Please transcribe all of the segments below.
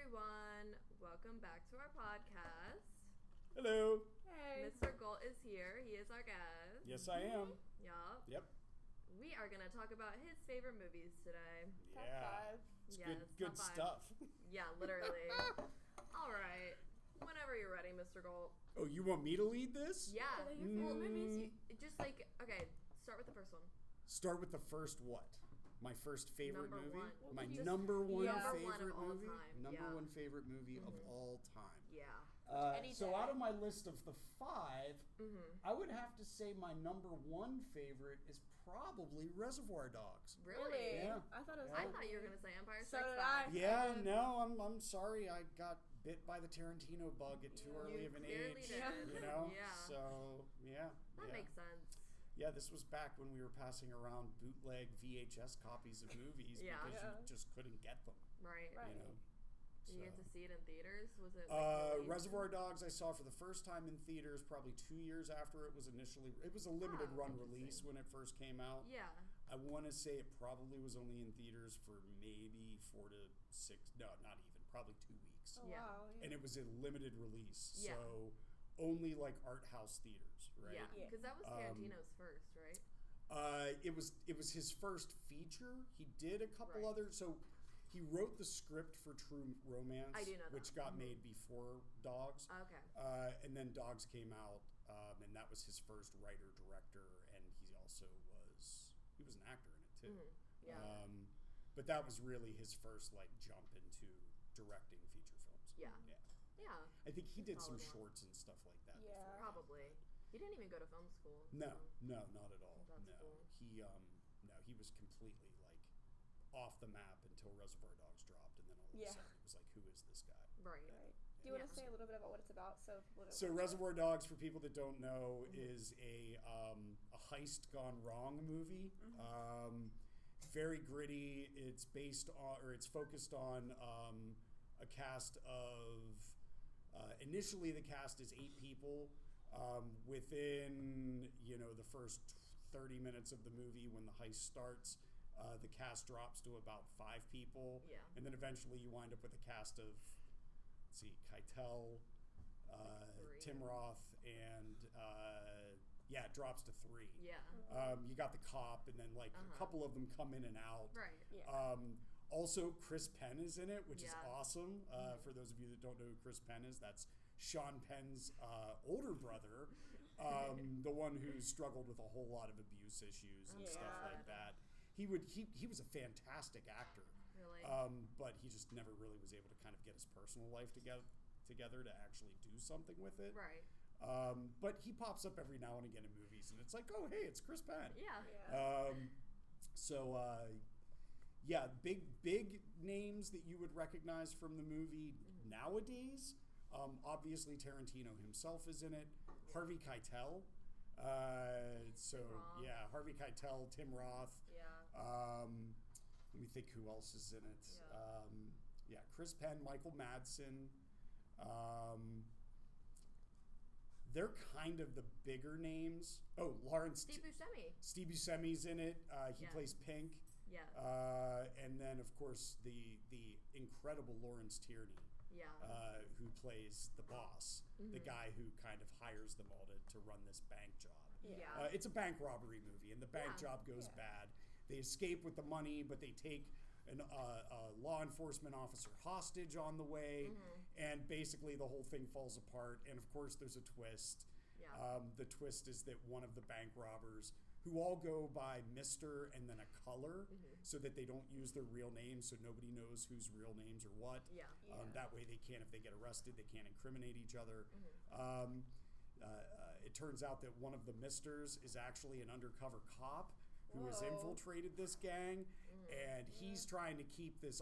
everyone. Welcome back to our podcast. Hello. Hey. Mr. Gault is here. He is our guest. Yes, I am. Yup. Yep. We are going to talk about his favorite movies today. Yeah. Top 5. It's Yes, good top 5. stuff. Yeah, literally. All right. Whenever you're ready, Mr. Gault. Oh, you want me to lead this? Yeah. What are your favorite movies? Just like, okay, start with the first one. Start with the first what? My first favorite Number movie? one. Well, My just- number one Yeah. Number one favorite of all movie? time, Number yeah. one favorite movie of all time. Yeah. Any So day. out of my list of the 5, I would have to say my number one favorite is probably Reservoir Dogs. Really? Yeah. I thought it was. Yeah. I thought you were going to say Empire So Strikes did Back. I. Yeah, no, I'm sorry. I got bit by the Tarantino bug at too early You of an clearly age. did. You know? Yeah. So, yeah. That yeah. makes sense. Yeah, this was back when we were passing around bootleg VHS copies of movies Yeah. because Yeah. you just couldn't get them, Right. Right. you know. Did you get to So. see it in theaters? Was it like released? Reservoir Dogs I saw for the first time in theaters probably 2 years after it was initially. It was a limited Oh, run interesting. release when it first came out. Yeah. I want to say it probably was only in theaters for maybe 4 to 6. No, not even. Probably 2 weeks. Oh, Yeah. wow. Yeah. And it was a limited release, Yeah. so only like art house theaters, right? Yeah. Yeah. Because that was Tarantino's first, right? It was his first feature. He did a couple Right. other. So he wrote the script for True Romance, I do know that. which got made before Dogs. Okay. And then Dogs came out, and that was his first writer director, and he also was an actor in it too. Yeah. But that was really his first like jump into directing feature films. Yeah. Yeah. Yeah. I think he did some Solid one. shorts and stuff like that. Yeah. before. Probably. He didn't even go to film school. No, so. no, not at all. That's no, cool. he was completely like off the map until Reservoir Dogs dropped, and then all of Yeah. a sudden it was like, who is this guy? Right. Right. Do you want to say a little bit about what it's about? So Reservoir Dogs, for people that don't know, is a heist gone wrong movie. Very gritty. It's based on, or it's focused on a cast of. Initially, the cast is 8 people. Within the first 30 minutes of the movie, when the heist starts, the cast drops to about 5 people. Yeah. And then eventually you wind up with a cast of, Keitel, 3. Tim Roth, and it drops to 3. Yeah. You got the cop, and then like a couple of them come in and out. Right. Yeah. Also, Chris Penn is in it, which is Yeah. awesome. For those of you that don't know who Chris Penn is, that's Sean Penn's older brother, the one who struggled with a whole lot of abuse issues and stuff Yeah. like that. He was a fantastic actor, Really. but he just never really was able to kind of get his personal life together to actually do something with it. Right. But he pops up every now and again in movies, and it's like, oh, hey, it's Chris Penn. Yeah. Yeah. Big names that you would recognize from the movie nowadays. Obviously, Tarantino himself is in it. Harvey Keitel. Roth. Harvey Keitel, Tim Roth. Yeah. Let me think who else is in it. Yeah. Chris Penn, Michael Madsen. They're kind of the bigger names. Oh, Lawrence. Steve Buscemi. Steve Buscemi's in it. He Yeah. plays Pink. Yeah. And then, of course, the incredible Lawrence Tierney, Yeah. who plays the boss, the guy who kind of hires them all to run this bank job. Yeah. It's a bank robbery movie, and the bank Yeah. job goes Yeah. bad. They escape with the money, but they take a law enforcement officer hostage on the way, and basically the whole thing falls apart. And of course, there's a twist. Yeah. The twist is that one of the bank robbers, who all go by Mr. and then a color, so that they don't use their real names, so nobody knows whose real names or what. Yeah. Yeah. That way they can't, if they get arrested, they can't incriminate each other. It turns out that one of the Misters is actually an undercover cop who has Whoa. infiltrated this gang, and he's trying to keep this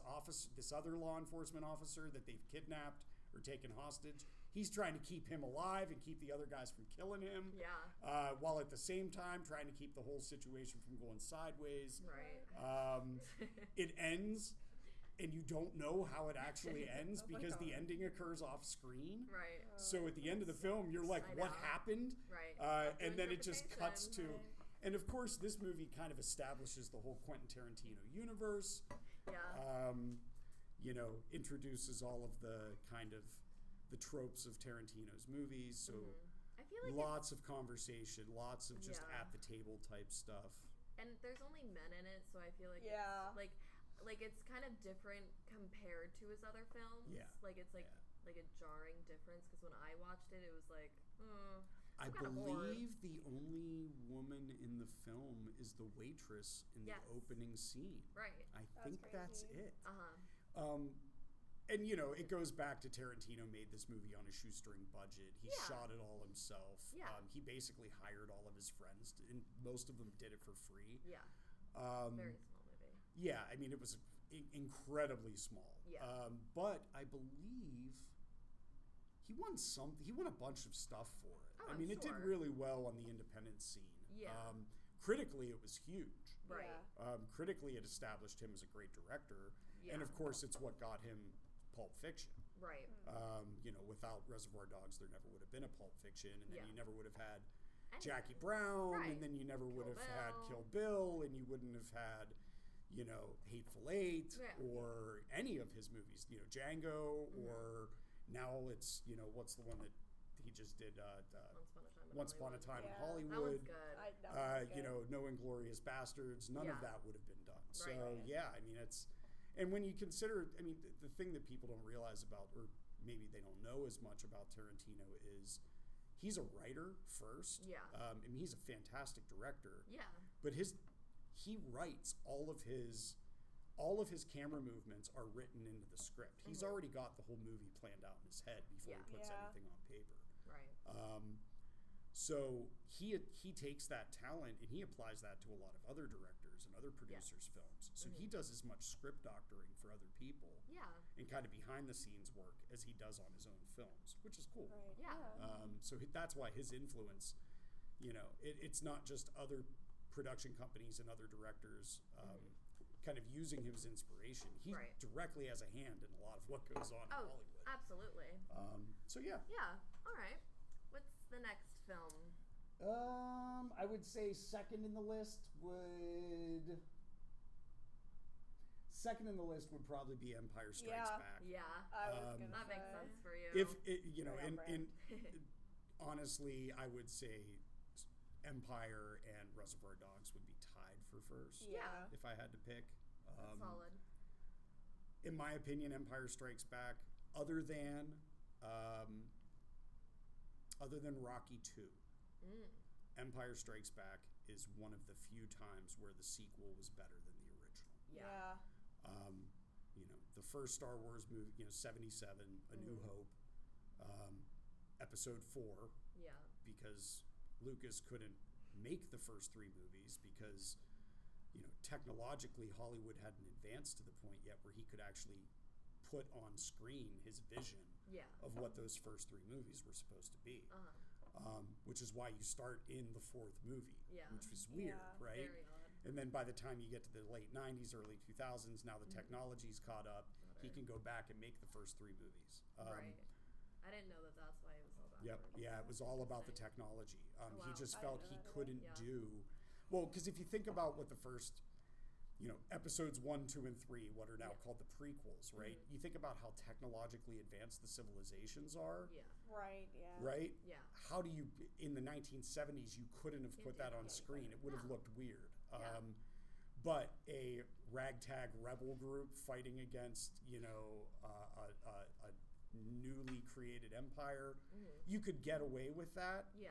other law enforcement officer that they've kidnapped or taken hostage. He's trying to keep him alive and keep the other guys from killing him. Yeah. While at the same time trying to keep the whole situation from going sideways. Right. It ends, and you don't know how it actually ends Oh my because the God. ending occurs off screen. Right. So at the end of the film, you're like, I what know. happened? Right. And then it just cuts to, Right. and of course, this movie kind of establishes the whole Quentin Tarantino universe. Yeah. introduces all of the kind of the tropes of Tarantino's movies. So I feel like lots of conversation, lots of just Yeah. at the table type stuff. and there's only men in it, so I feel like Yeah. it's like it's kind of different compared to his other films. Yeah. Like it's like a jarring difference because when I watched it, it was like, I kinda bored. believe the only woman in the film is the waitress in Yes. the opening scene. right. I think that's crazy. it. Uh-huh. And it goes back to Tarantino made this movie on a shoestring budget. He Yeah. shot it all himself. Yeah. He basically hired all of his friends, and most of them did it for free. Yeah. Very small movie. Yeah, I mean, it was incredibly small. Yeah. But I believe he won He won a bunch of stuff for it. Oh, I I'm mean, it did sure. really well on the independent scene. Yeah. Critically, it was huge. Right. Yeah. Critically, it established him as a great director. Yeah. And of course, it's what got him Pulp Fiction. Right. Without Reservoir Dogs, there never would have been a Pulp Fiction, and then Yeah. you never would have had And- Jackie Brown, Right. and then you never would Kill have had Bill. Kill Bill, and you wouldn't have had, Hateful Eight, Yeah. or any of his movies, Django, or now it's, what's the one that he just did, Once Upon a Time in Once Upon a Time in Yeah. Hollywood. That one's good. No Inglorious Bastards, none of Yeah. that would have been done. So, Right. yeah, I mean, and when you consider, I mean, the thing that people don't realize about, or maybe they don't know as much about Tarantino is he's a writer first. Yeah. I mean, he's a fantastic director, Yeah. but he writes all of his camera movements are written into the script. He's already got the whole movie planned out in his head before Yeah. he puts Yeah. anything on paper. Right. So he takes that talent and he applies that to a lot of other directors and other producers' films. So he does as much script doctoring for other people Yeah. and kind of behind the scenes work as he does on his own films, which is cool. Right. Yeah. So that's why his influence, it's not just other production companies and other directors kind of using him as inspiration. He Right. directly has a hand in a lot of what goes on in Oh, Hollywood. absolutely. So yeah. Yeah. All right. What's the next film? I would say second in the list would probably be Empire Strikes Yeah. Back. Yeah. I was gonna That makes say. sense for you. If it, Right on in brand. honestly, I would say Empire and Reservoir Dogs would be tied for first Yeah. if I had to pick. That's solid. In my opinion, Empire Strikes Back, other than Rocky 2, Empire Strikes Back is one of the few times where the sequel was better than the original. Yeah. The first Star Wars movie, 77, A New Hope, Episode 4, Yeah. because Lucas couldn't make the first three movies because, technologically Hollywood hadn't advanced to the point yet where he could actually put on screen his vision Yeah. of what those first three movies were supposed to be. Which is why you start in the fourth movie, Yeah. which was weird, Yeah. right? Very odd. And then by the time you get to the late 90s, early 2000s, now the technology's caught up. He can go back and make the first three movies. Right. I didn't know that that's why it was all backwards. Yep. Yeah, it was all about the technology. He wow. just I felt didn't he know that. couldn't Yeah. do well because if you think about what the first, episodes 1, 2, and 3, what are now called the prequels, right? You think about how technologically advanced the civilizations are, Yeah. Right. Yeah. right? Yeah. How do you in the 1970s you couldn't have put that on Yeah. screen? It would have No. looked weird. Yeah. But a ragtag rebel group fighting against, a newly created empire, you could get away with that. Yeah.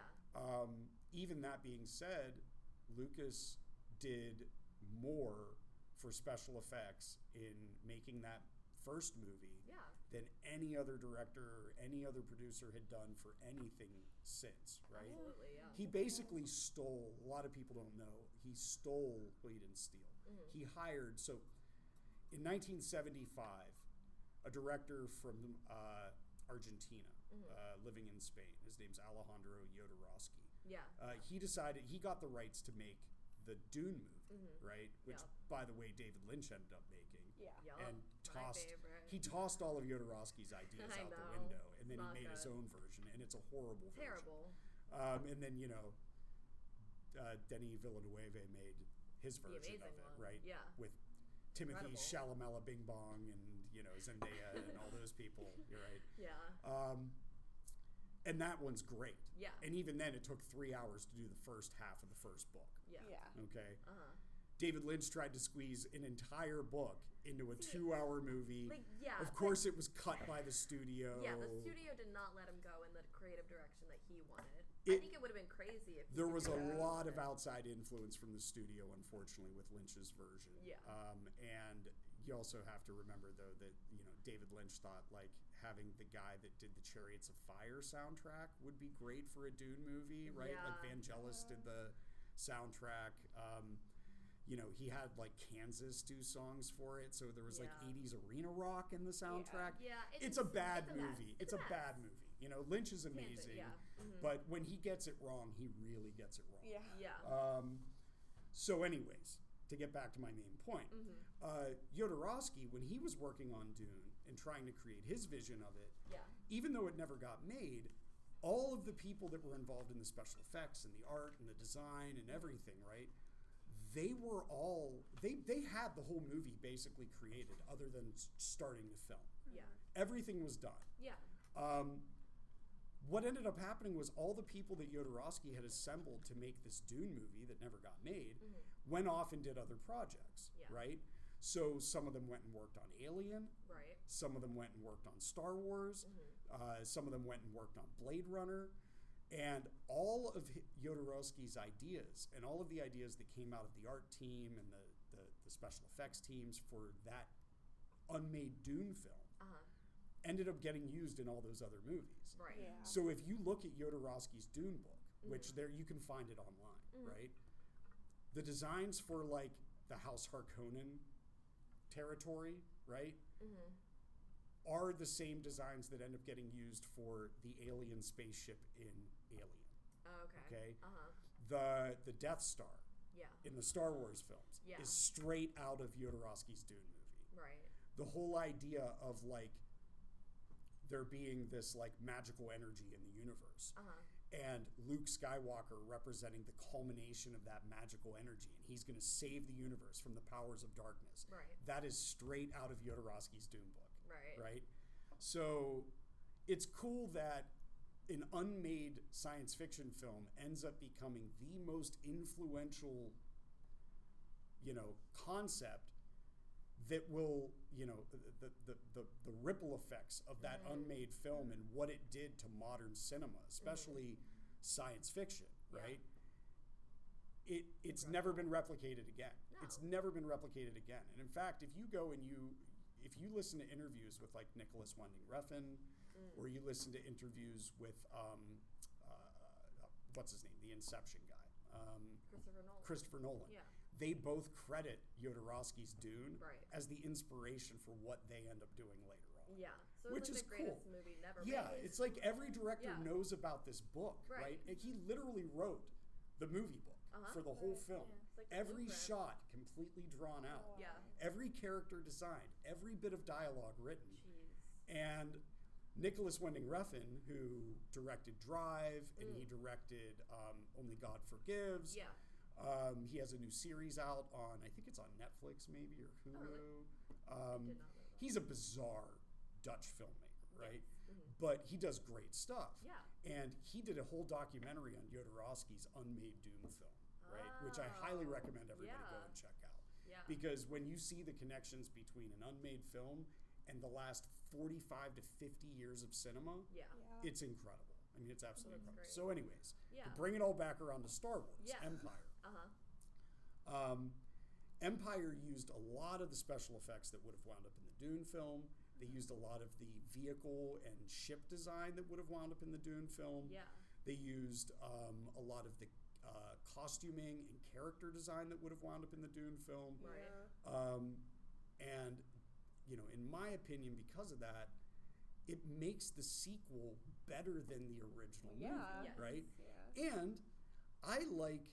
Even that being said, Lucas did more for special effects in making that first movie Yeah. than any other director or any other producer had done for anything since, right? Absolutely. Yeah. He basically stole, a lot of people don't know, he stole, well, he didn't steal. He hired, so in 1975, a director from Argentina, living in Spain, his name's Alejandro Jodorowsky. Yeah. He decided, he got the rights to make the Dune movie, right? Which, Yeah. by the way, David Lynch ended up making. Yeah. Yup. And My favorite. he tossed all of Jodorowsky's ideas I out the know. window, and then Not he made his good. own version, and it's a horrible version. Terrible. And then, Denis Villeneuve made his version of amazing it, one. right? Yeah. With Timothy Incredible. Chalamet Bing Bong and, Zendaya and all those people. You're right. Yeah. And that one's great. Yeah. And even then, it took 3 hours to do the first half of the first book. Yeah. Yeah. Okay. Uh-huh. David Lynch tried to squeeze an entire book into a 2-hour movie. Like, yeah. Of course, it was cut by the studio. Yeah, the studio did not let him go in the creative direction that he wanted. I think it would have been crazy if there was a lot of outside influence from the studio, unfortunately, with Lynch's version. Yeah. And you also have to remember, though, that David Lynch thought like having the guy that did the Chariots of Fire soundtrack would be great for a Dune movie, right? Yeah. Like Vangelis did the soundtrack. He had like Kansas do songs for it, so there was like 80s arena rock in the soundtrack. Yeah, it's a bad movie. It's a bad movie. Lynch is amazing, but when he gets it wrong, he really gets it wrong. Yeah. Yeah. So anyways, to get back to my main point, Jodorowsky, when he was working on Dune and trying to create his vision of it, even though it never got made, all of the people that were involved in the special effects and the art and the design and everything, right? They were all, they had the whole movie basically created other than starting the film. Yeah. Everything was done. Yeah. What ended up happening was all the people that Jodorowsky had assembled to make this Dune movie that never got made went off and did other projects, right? So some of them went and worked on Alien. Right. Some of them went and worked on Star Wars. Some of them went and worked on Blade Runner. And all of Jodorowsky's ideas and all of the ideas that came out of the art team and the special effects teams for that unmade Dune film ended up getting used in all those other movies. Right. Yeah. So if you look at Jodorowsky's Dune book, which there you can find it online, right? The designs for like the House Harkonnen territory, right, are the same designs that end up getting used for the alien spaceship in Alien. Oh, okay. The Death Star in the Star Wars films is straight out of Jodorowsky's Dune movie. Right. The whole idea of like there being this like magical energy in the universe. And Luke Skywalker representing the culmination of that magical energy, and he's going to save the universe from the powers of darkness. Right. That is straight out of Jodorowsky's Dune book. Right. So it's cool that an unmade science fiction film ends up becoming the most influential, concept that will, the ripple effects of that unmade film and what it did to modern cinema, especially science fiction, right? It's never been replicated again. No. It's never been replicated again. And in fact, if you go and if you listen to interviews with like Nicholas Winding Refn, or you listen to interviews with what's his name, the Inception guy, Christopher Nolan. Yeah. They both credit Jodorowsky's Dune Right. as the inspiration for what they end up doing later on. Yeah. So Which it's is like the greatest cool. movie never Yeah, made. it's like every director knows about this book, right? Right. And he literally wrote the movie book for the whole film. Yeah, it's like the Every blueprint. shot completely drawn out. Oh, wow. Yeah. Every character designed, every bit of dialogue written. Jeez. And Nicholas Winding Refn, who directed Drive and he directed Only God Forgives. Yeah. He has a new series out on, I think it's on Netflix maybe, or Hulu. I did not know that. He's a bizarre Dutch filmmaker, right? But he does great stuff. Yeah. And he did a whole documentary on Jodorowsky's unmade Dune film, right? Which I highly recommend everybody go and check out. Yeah. Because when you see the connections between an unmade film and the last 45 to 50 years of cinema, it's incredible. I mean, it's absolutely incredible. Great. So anyways, Yeah. to bring it all back around to Star Wars, Empire. Empire used a lot of the special effects that would have wound up in the Dune film. They used a lot of the vehicle and ship design that would have wound up in the Dune film. Yeah. They used a lot of the costuming and character design that would have wound up in the Dune film. Right. And, in my opinion, because of that, it makes the sequel better than the original movie, Yes. right? Yeah. And I like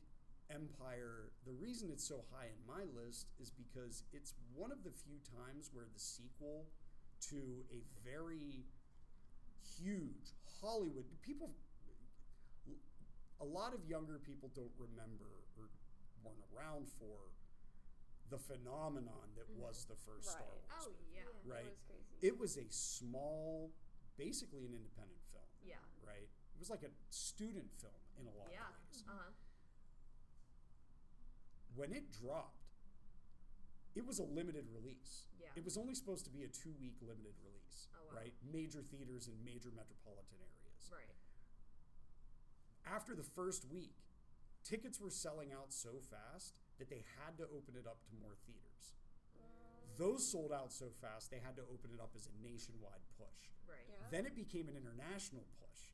Empire. The reason it's so high in my list is because it's one of the few times where the sequel to a very huge Hollywood, a lot of younger people don't remember or weren't around for the phenomenon that was the first Star Wars Oh, movie, yeah. right? It was crazy. It was a small, basically an independent film, Yeah. right? It was like a student film in a lot Yeah. of ways. When it dropped, it was a limited release. Yeah. It was only supposed to be a 2-week limited release, Oh, wow. right? Major theaters in major metropolitan areas. Right. After the first week, tickets were selling out so fast that they had to open it up to more theaters. Those sold out so fast, they had to open it up as a nationwide push. Right. Yeah. Then it became an international push.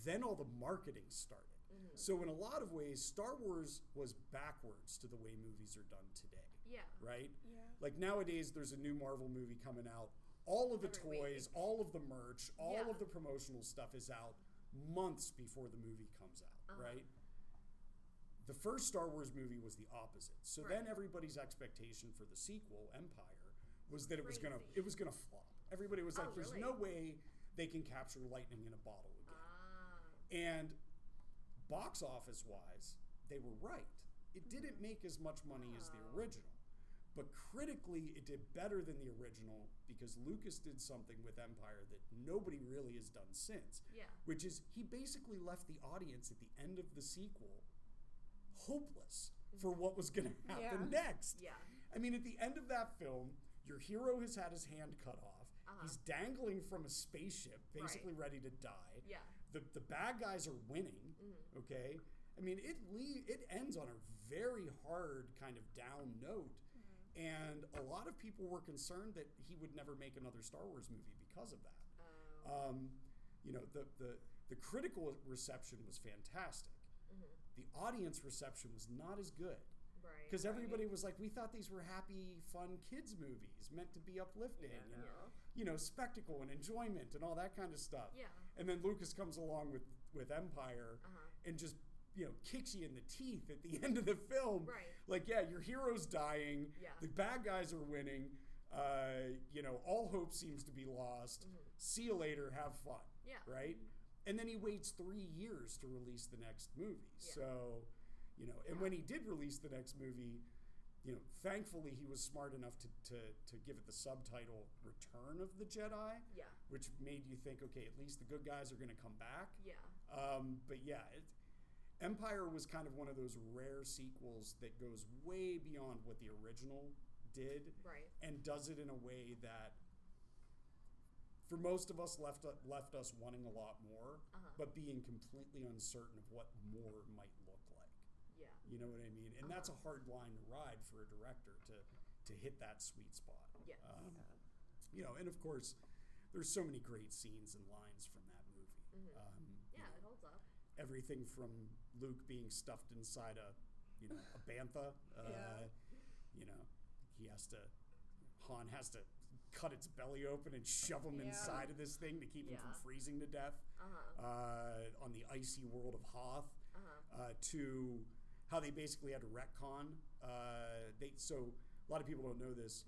Then all the marketing started. So in a lot of ways, Star Wars was backwards to the way movies are done today, Yeah. right? Yeah. Like nowadays, there's a new Marvel movie coming out. All of the Every toys, week. all of the merch, all Yeah. of the promotional stuff is out months before the movie comes out, right? The first Star Wars movie was the opposite. So then Right. everybody's expectation for the sequel, Empire, was that it was gonna Crazy. flop. Everybody was like, Oh, "There's really? no way they can capture lightning in a bottle again." Ah. And box office wise, they were right. It didn't make as much money as the original. But critically, it did better than the original because Lucas did something with Empire that nobody really has done since. Yeah. Which is he basically left the audience at the end of the sequel hopeless for what was going to happen next. Yeah. I mean, at the end of that film, your hero has had his hand cut off. He's dangling from a spaceship, basically ready to die. Yeah. The bad guys are winning, okay? I mean, it ends on a very hard kind of down note. And a lot of people were concerned that he would never make another Star Wars movie because of that. You know, the critical reception was fantastic. The audience reception was not as good. Right. Because everybody was like, we thought these were happy, fun kids movies meant to be uplifting and, you know, spectacle and enjoyment and all that kind of stuff. Yeah. And then Lucas comes along with Empire and just, you know, kicks you in the teeth at the end of the film. Right. Like, yeah, your hero's dying. Yeah. The bad guys are winning. You know, all hope seems to be lost. See you later. Have fun. Yeah. Right? And then he waits 3 years to release the next movie. Yeah. So, you know, and when he did release the next movie, you know, thankfully he was smart enough to give it the subtitle Return of the Jedi. Yeah. Which made you think, okay, at least the good guys are going to come back. Yeah. But yeah, Empire was kind of one of those rare sequels that goes way beyond what the original did. Right. And does it in a way that, for most of us, left us wanting a lot more, but being completely uncertain of what more might look like. Yeah. You know what I mean? And that's a hard line to ride for a director to hit that sweet spot. Yes. You know, and of course, there's so many great scenes and lines from that movie. Yeah, it holds up. Everything from Luke being stuffed inside a bantha. You know, Han has to cut its belly open and shove him inside of this thing to keep him from freezing to death on the icy world of Hoth. To how they basically had to retcon. So a lot of people don't know this.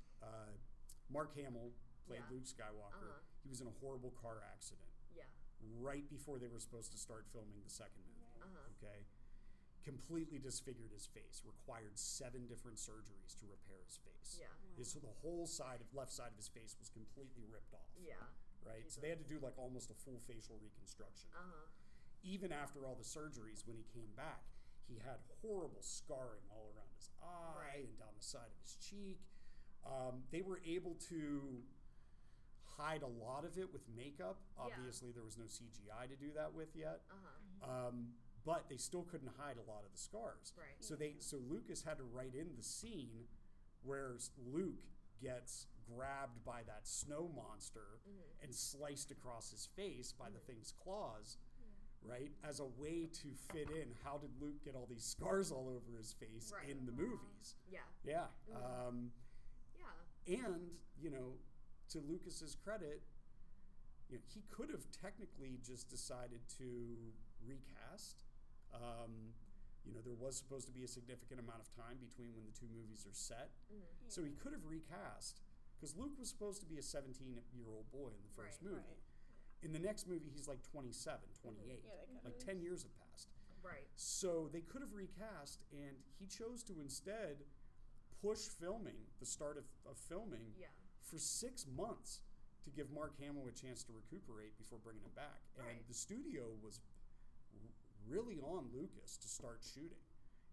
Mark Hamill played Luke Skywalker. He was in a horrible car accident. Yeah. Right before they were supposed to start filming the second movie. Okay. Completely disfigured his face. Required 7 different surgeries to repair his face. Yeah. So the whole left side of his face was completely ripped off. Yeah. Right. So they had to do like almost a full facial reconstruction. Even after all the surgeries, when he came back, he had horrible scarring all around his eye and down the side of his cheek. They were able to hide a lot of it with makeup. Obviously, there was no CGI to do that with yet. But they still couldn't hide a lot of the scars. Right. So Lucas had to write in the scene where Luke gets grabbed by that snow monster and sliced across his face by the thing's claws, right? As a way to fit in, how did Luke get all these scars all over his face in the movies? Yeah. Yeah. Yeah. And, you know, to Lucas's credit, you know, he could have technically just decided to recast. You know, there was supposed to be a significant amount of time between when the 2 movies are set. So he could have recast, because Luke was supposed to be a 17-year-old boy in the first movie. Right. In the next movie, he's like 27, 28. Yeah, they could like have. 10 years have passed. Right. So they could have recast, and he chose to instead push filming, the start of filming, Yeah. for 6 months to give Mark Hamill a chance to recuperate before bringing him back. And Right. the studio was really on Lucas to start shooting.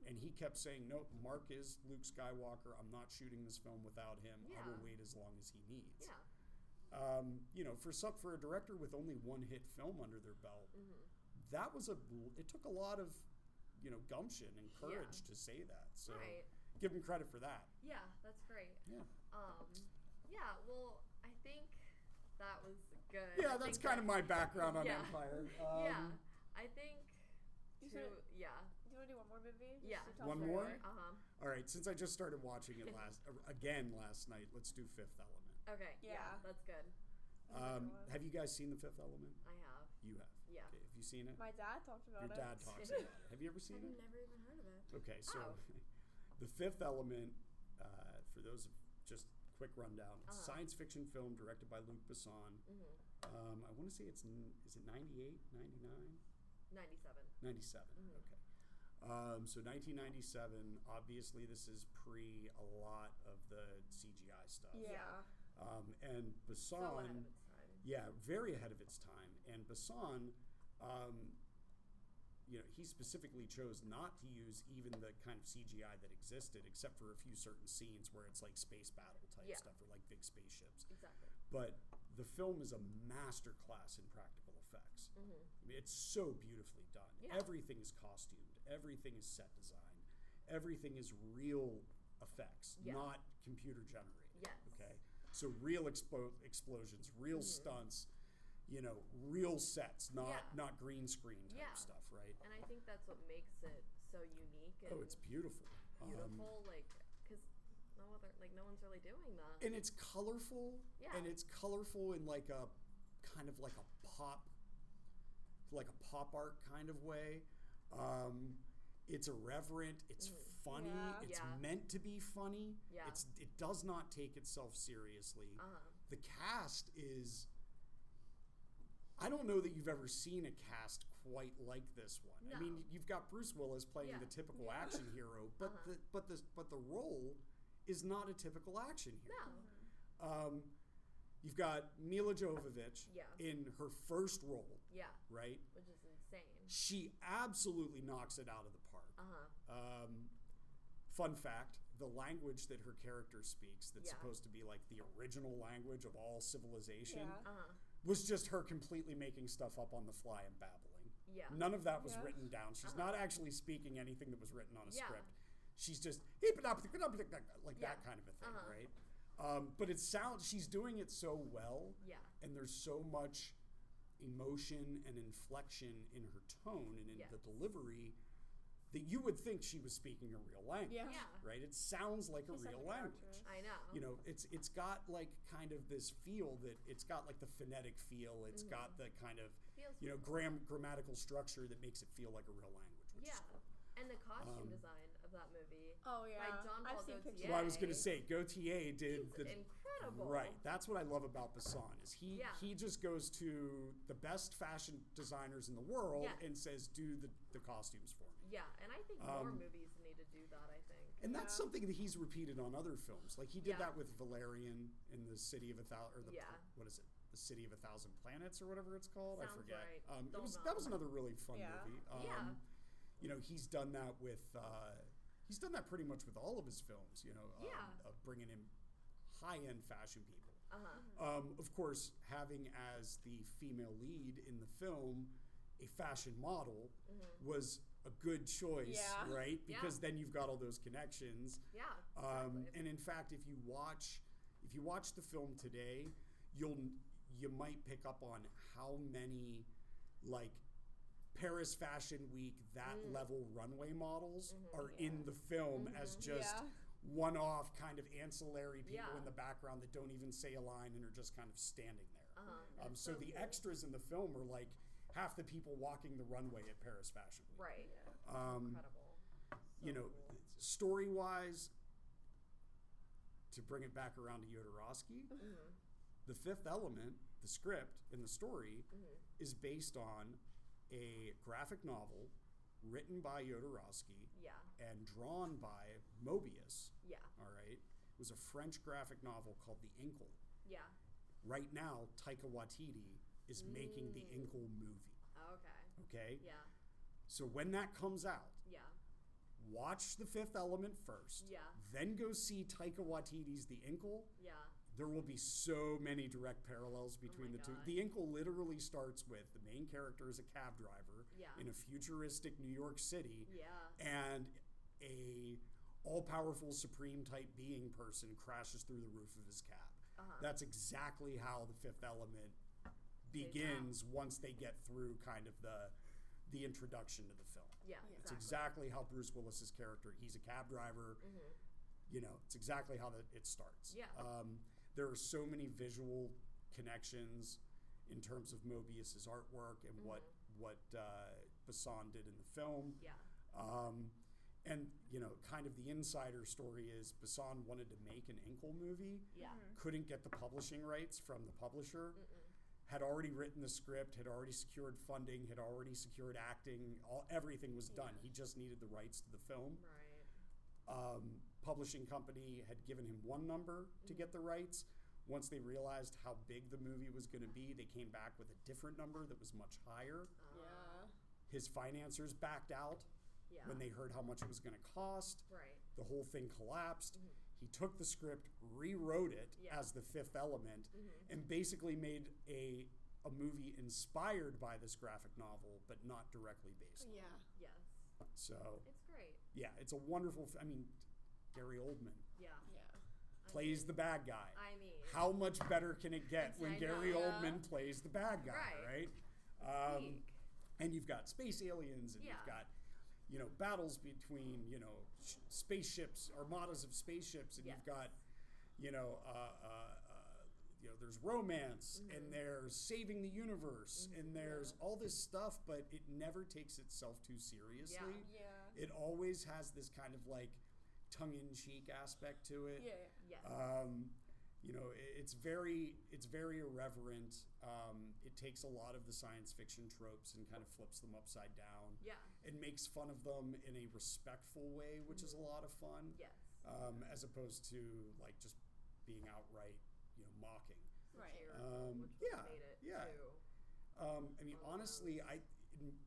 And he kept saying, nope, Mark is Luke Skywalker. I'm not shooting this film without him. I will Yeah. wait as long as he needs. Yeah. For a director with only one hit film under their belt, it took a lot of, gumption and courage to say that. So Right. give him credit for that. Yeah, that's great. Yeah. Yeah, well, I think that was good. Yeah, I that's think kind of that- my background on Yeah. Empire. Yeah, I think You to, said- yeah. Do you want to do one more movie? Just Yeah. to tell One us more? where- All right, since I just started watching it last night, let's do Fifth Element. Okay, yeah, Yeah. that's good. Have you guys seen The Fifth Element? I have. You have. Yeah. Okay, have you seen it? My dad talked about Your it. dad talks about it. Have you ever seen I've it? never even heard of it. Okay, so Oh. The Fifth Element, for those just quick rundown, it's a science fiction film directed by Luc Besson. I want to say is it 98, 99? 97. 97, okay. So 1997, obviously this is pre a lot of the CGI stuff. Yeah. And Besson, So ahead of its time. yeah, very ahead of its time. And Besson, he specifically chose not to use even the kind of CGI that existed, except for a few certain scenes where it's like space battle type stuff or like big spaceships. Exactly. But the film is a masterclass in practical effects. I mean, it's so beautifully done. Yeah. Everything is costumed. Everything is set design. Everything is real effects, Yeah. not computer generated. Yes. Okay. So real explosions, real stunts, real sets, not green screen type Yeah. stuff, right? And I think that's what makes it so unique and Oh, it's beautiful. beautiful, because no one's really doing that. And it's colorful. Yeah. And it's colorful in like a kind of like a pop art kind of way. It's irreverent. It's funny. Yeah. It's Yeah. meant to be funny. Yeah. It does not take itself seriously. The cast is. I don't know that you've ever seen a cast quite like this one. I No. mean, you've got Bruce Willis playing Yeah. the typical action hero, but the role is not a typical action hero. No. You've got Mila Jovovich Yeah. in her first role, Yeah. right? Which is insane. She absolutely knocks it out of the park. Fun fact, the language that her character speaks, that's Yeah. supposed to be like the original language of all civilization, Yeah. was just her completely making stuff up on the fly and babbling. Yeah. None of that was Yeah. written down. She's not actually speaking anything that was written on a Yeah. script. She's just like Yeah. that kind of a thing, right? But she's doing it so well, Yeah. and there's so much emotion and inflection in her tone and in Yes. the delivery that you would think she was speaking a real language, Yeah. Yeah. right? It sounds like a Just like real the language. character. I know. It's got like kind of this feel that it's got like the phonetic feel. It's got the kind of Feels grammatical structure that makes it feel like a real language. Which Yeah. is cool. And the costume design of that movie. Oh yeah. By John I've Paul seen Gaultier. pictures. Well, I was gonna say Gaultier did He's the incredible. right. That's what I love about Besson is he Yeah. he just goes to the best fashion designers in the world Yeah. and says, do the costumes for me. Yeah, and I think more movies need to do that, I think. And that's Yeah. something that he's repeated on other films. Like he did Yeah. that with Valerian in the City of a Thousand, or the Yeah. what is it? The City of a Thousand Planets or whatever it's called. I Sounds forget. right. That Don't was know. another really fun Yeah. movie. Yeah. He's done that with. He's done that pretty much with all of his films. Yeah. Of bringing in high-end fashion people. Uh-huh. Of course, having as the female lead in the film a fashion model was a good choice, Yeah. right? Yeah. Because then you've got all those connections. Yeah. Exactly. And in fact, if you watch the film today, you might pick up on how many like Paris Fashion Week that level runway models are in the film as just Yeah. one-off kind of ancillary people Yeah. in the background that don't even say a line and are just kind of standing there. Uh-huh. So the extras in the film are like half the people walking the runway at Paris Fashion Week. Right. Incredible. Cool. Story-wise, to bring it back around to Jodorowsky, The Fifth Element, the script and the story, is based on a graphic novel written by Jodorowsky Yeah. and drawn by Mobius, Yeah. All right? It was a French graphic novel called The Inkle. Yeah. Right now, Taika Waititi is making the Inkle movie. Okay. Okay? Yeah. So when that comes out, Yeah. watch The Fifth Element first. Yeah. Then go see Taika Waititi's The Inkle. Yeah. There will be so many direct parallels between my the two. God. The Inkle literally starts with the main character is a cab driver Yeah. in a futuristic New York City, Yeah. and a all-powerful supreme type being person crashes through the roof of his cab. That's exactly how The Fifth Element begins once they get through kind of the introduction to the film. Yeah. It's exactly how Bruce Willis's character, he's a cab driver. You know, it's exactly how it starts. Yeah. There are so many visual connections in terms of Mobius's artwork and what Besson did in the film. Yeah. And, you know, kind of the insider story is Besson wanted to make an Inkle movie, Yeah. couldn't get the publishing rights from the publisher, had already written the script, had already secured funding, had already secured acting, everything was done. He just needed the rights to the film. Right. Publishing company had given him one number to get the rights. Once they realized how big the movie was going to be, they came back with a different number that was much higher. Yeah. His financiers backed out Yeah. when they heard how much it was going to cost. Right. The whole thing collapsed. He took the script, rewrote it as The Fifth Element, and basically made a movie inspired by this graphic novel, but not directly based on it. Yeah. Yes. So, It's great. yeah, it's a wonderful, I mean, Gary Oldman Yeah. Yeah. plays the bad guy. I mean. How much better can it get when I Gary know. Oldman plays the bad guy, Right. right? Peak. And you've got space aliens, and Yeah. you've got, you know, battles between, you know, spaceships, armadas of spaceships, and Yes. you've got, you know, there's romance, and there's saving the universe, and there's all this stuff, but it never takes itself too seriously. Yeah. It always has this kind of like tongue-in-cheek aspect to it. Yeah. Yes. You know, it's very irreverent. It takes a lot of the science fiction tropes and kind of flips them upside down. Yeah. It makes fun of them in a respectful way, which is a lot of fun. Yes. As opposed to like just being outright, you know, mocking. Right. Satirical, which yeah, made it yeah. too. I mean, honestly,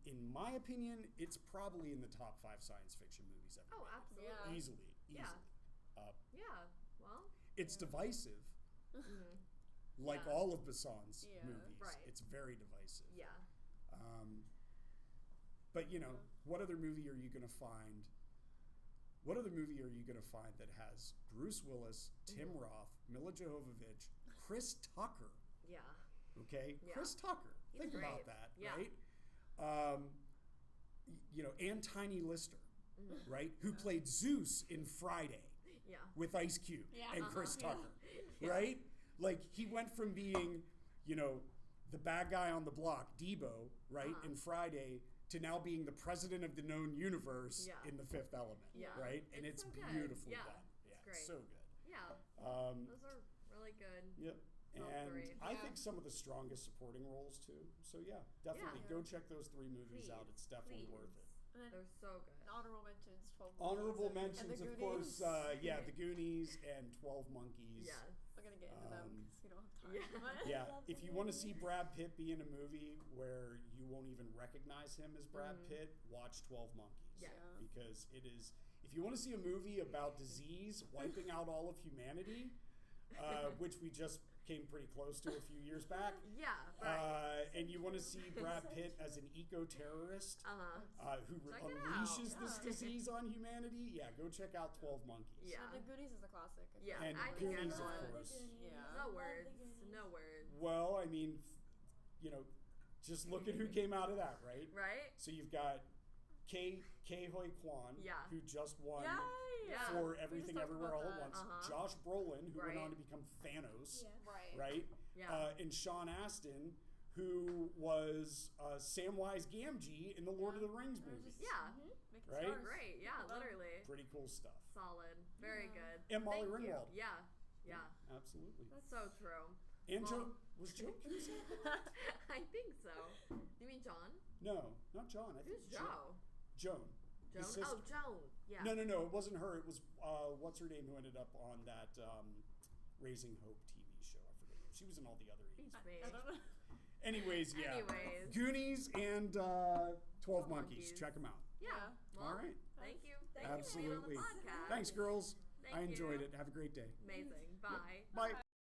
in my opinion, it's probably in the top 5 science fiction movies ever Oh, made. absolutely. Yeah. Easily. Yeah. Yeah. Well. It's divisive, like Yeah. all of Besson's Yeah. movies. Right. It's very divisive. Yeah. But you know, what other movie are you going to find? What other movie are you going to find that has Bruce Willis, Tim Roth, Mila Jovovich, Chris Tucker? Yeah. Okay, Yeah. Chris Tucker. He's Think about great. that, Yeah. right? You know, and Tiny Lister, right? Who played Zeus in Friday Yeah. with Ice Cube Yeah. and Chris Yeah. Tucker, right? Like he went from being, you know, the bad guy on the block, Debo, right, in Friday, to now being the president of the known universe Yeah. in The Fifth Element, Yeah. right? And it's so good. beautifully Yeah. done. Yeah, It's great. so good. Yeah. Those are really good. Yep. All And three. I Yeah. think some of the strongest supporting roles too. So yeah, definitely Yeah. go check those 3 movies out. Please. It's definitely Please. worth it. And then They're so good. honorable mentions, 12 Honorable Monkeys and mentions, the of course, Goonies. The Goonies and 12 Monkeys. Yes. We're going to get into them because we don't have time. Yeah. But Yeah, if you want to see Brad Pitt be in a movie where you won't even recognize him as Brad Pitt, watch 12 Monkeys. Yeah. Because it is, if you want to see a movie about disease wiping out all of humanity, which we just came pretty close to a few years back, Yeah. Right. and you want to see Brad Pitt as an eco-terrorist who Check it unleashes out. this disease on humanity, yeah, go check out 12 Monkeys. Yeah. The Goonies is a classic. I Yeah. think. And I think Goonies, of everyone- course. Yeah. No words. No words. Well, I mean, you know, just look at who came out of that, right? Right? So you've got Ke Huy Quan, Yeah. who just won Yeah. for We Everything just talked Everywhere about All at that. Once. Josh Brolin, who went on Right. to become Thanos, Right. right? Yeah. And Sean Astin, who was Samwise Gamgee in the Lord of the Rings movies. Yeah. Making Right? stars. Great. Yeah, literally. Pretty cool stuff. Solid. Very good. And Molly Thank you. Ringwald. Yeah. Yeah. Absolutely. That's so true. And Well- was Joe Cusack? I think so. You mean John? No, not John. I think Who's Joe? Joan. his Joan? sister. Oh, Joan. Yeah. No. It wasn't her. It was what's her name who ended up on that Raising Hope TV show. I forget. She was in all the other 80s. I don't know. Anyways, yeah. Anyways. Goonies and 12 Monkeys. Check them out. Yeah. Well, All right. Thank you. Thank Absolutely. you for being on the podcast. Thanks, girls. Thank I enjoyed you. it. Have a great day. Amazing. Bye. Bye.